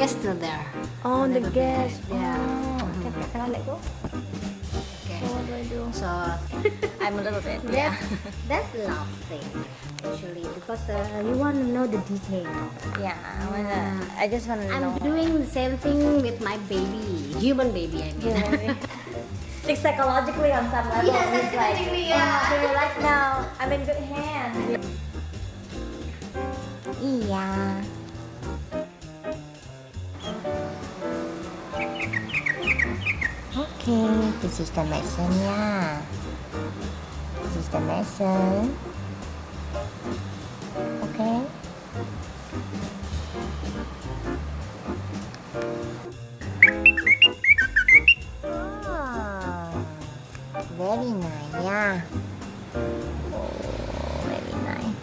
guess still there. Oh, the Little bit. gas. Yeah. Oh, can I let go? Okay. So what do I do? So I'm a little bit. Yeah. that's love thing actually because you want to know the detail. Yeah. I just wanna know. I'm doing the same thing with my baby, human baby. I mean. Yeah, maybe. Like psychologically on some level. Yeah, it's like, psychologically, yeah. okay, relax now. I'm in good hands. Yeah. Okay, this is the medicine, yeah. This is the medicine. Okay. Oh, very nice, yeah. Oh, very nice.